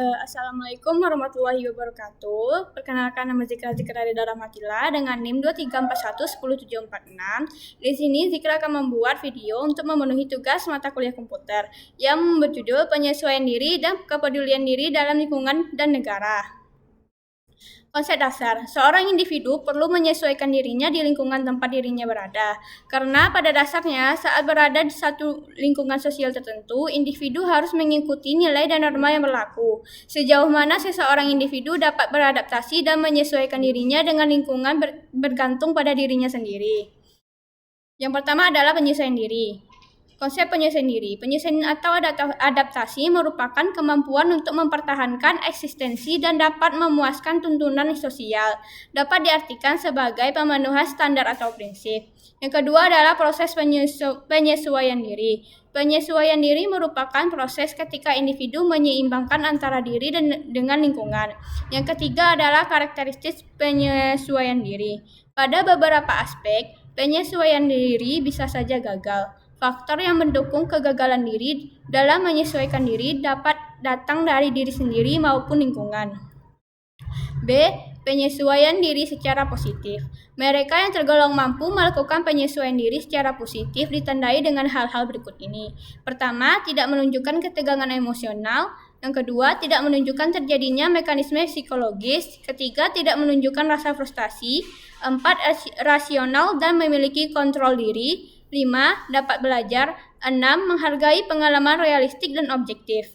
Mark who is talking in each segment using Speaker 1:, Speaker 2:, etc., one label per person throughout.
Speaker 1: Assalamualaikum warahmatullahi wabarakatuh. Perkenalkan, nama Zikra dari Rahmatillah dengan NIM 23411076. Di sini Zikra akan membuat video untuk memenuhi tugas mata kuliah komputer yang berjudul Penyesuaian Diri dan Kepedulian Diri dalam Lingkungan dan Negara. Konsep dasar, seorang individu perlu menyesuaikan dirinya di lingkungan tempat dirinya berada. Karena pada dasarnya, saat berada di satu lingkungan sosial tertentu, individu harus mengikuti nilai dan norma yang berlaku. Sejauh mana seseorang individu dapat beradaptasi dan menyesuaikan dirinya dengan lingkungan bergantung pada dirinya sendiri. Yang pertama adalah penyesuaian diri. Konsep penyesuaian diri. Penyesuaian atau adaptasi merupakan kemampuan untuk mempertahankan eksistensi dan dapat memuaskan tuntunan sosial. Dapat diartikan sebagai pemenuhan standar atau prinsip. Yang kedua adalah proses penyesuaian diri. Penyesuaian diri merupakan proses ketika individu menyeimbangkan antara diri dengan lingkungan. Yang ketiga adalah karakteristik penyesuaian diri. Pada beberapa aspek, penyesuaian diri bisa saja gagal. Faktor yang mendukung kegagalan diri dalam menyesuaikan diri dapat datang dari diri sendiri maupun lingkungan. B. Penyesuaian diri secara positif. Mereka yang tergolong mampu melakukan penyesuaian diri secara positif ditandai dengan hal-hal berikut ini. Pertama, tidak menunjukkan ketegangan emosional. Yang kedua, tidak menunjukkan terjadinya mekanisme psikologis. Ketiga, tidak menunjukkan rasa frustasi. 4. Rasional dan memiliki kontrol diri. 5. Dapat belajar. 6. Menghargai pengalaman realistik dan objektif.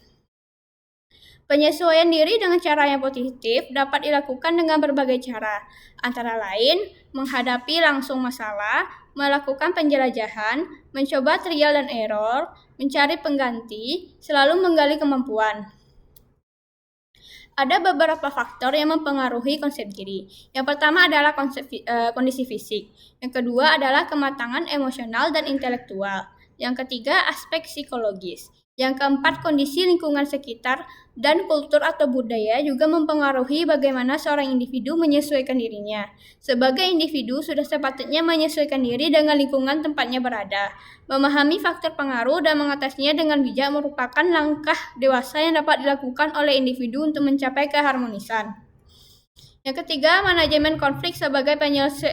Speaker 1: Penyesuaian diri dengan cara yang positif dapat dilakukan dengan berbagai cara, antara lain menghadapi langsung masalah, melakukan penjelajahan, mencoba trial dan error, mencari pengganti, selalu menggali kemampuan. Ada beberapa faktor yang mempengaruhi konsep diri. Yang pertama adalah kondisi fisik. Yang kedua adalah kematangan emosional dan intelektual. Yang ketiga, aspek psikologis. Yang keempat, kondisi lingkungan sekitar dan kultur atau budaya juga mempengaruhi bagaimana seorang individu menyesuaikan dirinya. Sebagai individu, sudah sepatutnya menyesuaikan diri dengan lingkungan tempatnya berada. Memahami faktor pengaruh dan mengatasinya dengan bijak merupakan langkah dewasa yang dapat dilakukan oleh individu untuk mencapai keharmonisan. Yang ketiga, manajemen konflik sebagai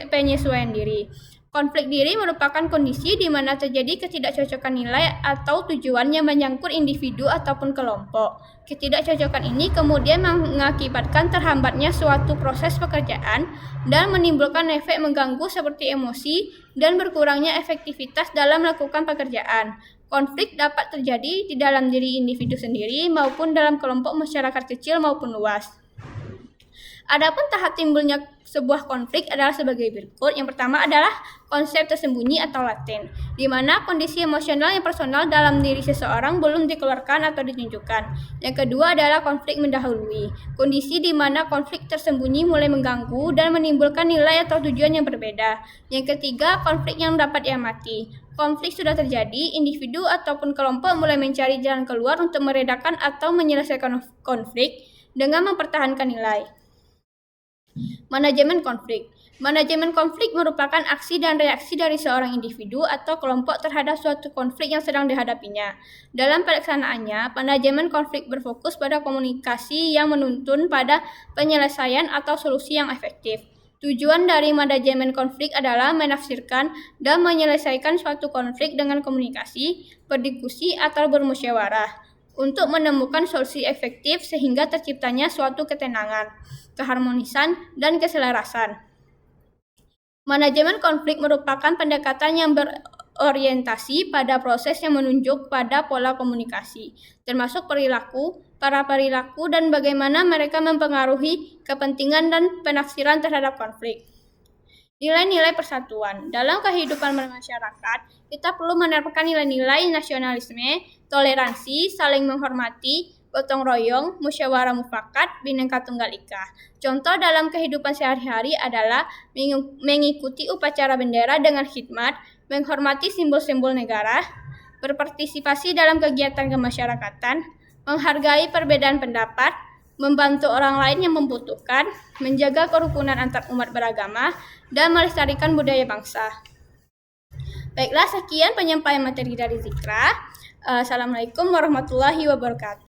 Speaker 1: penyesuaian diri. Konflik diri merupakan kondisi di mana terjadi ketidakcocokan nilai atau tujuan yang menyangkut individu ataupun kelompok. Ketidakcocokan ini kemudian mengakibatkan terhambatnya suatu proses pekerjaan dan menimbulkan efek mengganggu seperti emosi dan berkurangnya efektivitas dalam melakukan pekerjaan. Konflik dapat terjadi di dalam diri individu sendiri maupun dalam kelompok masyarakat kecil maupun luas. Adapun tahap timbulnya sebuah konflik adalah sebagai berikut. Yang pertama adalah konsep tersembunyi atau laten, di mana kondisi emosional yang personal dalam diri seseorang belum dikeluarkan atau ditunjukkan. Yang kedua adalah konflik mendahului, kondisi di mana konflik tersembunyi mulai mengganggu dan menimbulkan nilai atau tujuan yang berbeda. Yang ketiga, konflik yang dapat diamati. Konflik sudah terjadi, individu ataupun kelompok mulai mencari jalan keluar untuk meredakan atau menyelesaikan konflik dengan mempertahankan nilai. Manajemen konflik. Manajemen konflik merupakan aksi dan reaksi dari seorang individu atau kelompok terhadap suatu konflik yang sedang dihadapinya. Dalam pelaksanaannya, manajemen konflik berfokus pada komunikasi yang menuntun pada penyelesaian atau solusi yang efektif. Tujuan dari manajemen konflik adalah menafsirkan dan menyelesaikan suatu konflik dengan komunikasi, berdiskusi, atau bermusyawarah untuk menemukan solusi efektif sehingga terciptanya suatu ketenangan, keharmonisan, dan keselarasan. Manajemen konflik merupakan pendekatan yang berorientasi pada proses yang menunjuk pada pola komunikasi, termasuk para perilaku dan bagaimana mereka mempengaruhi kepentingan dan penafsiran terhadap konflik. Nilai-nilai persatuan. Dalam kehidupan bermasyarakat, kita perlu menerapkan nilai-nilai nasionalisme, toleransi, saling menghormati, gotong royong, musyawarah mufakat, bhinneka tunggal ika. Contoh dalam kehidupan sehari-hari adalah mengikuti upacara bendera dengan khidmat, menghormati simbol-simbol negara, berpartisipasi dalam kegiatan kemasyarakatan, menghargai perbedaan pendapat, membantu orang lain yang membutuhkan, menjaga kerukunan antar umat beragama, dan melestarikan budaya bangsa. Baiklah, sekian penyampaian materi dari Zikra. Assalamualaikum warahmatullahi wabarakatuh.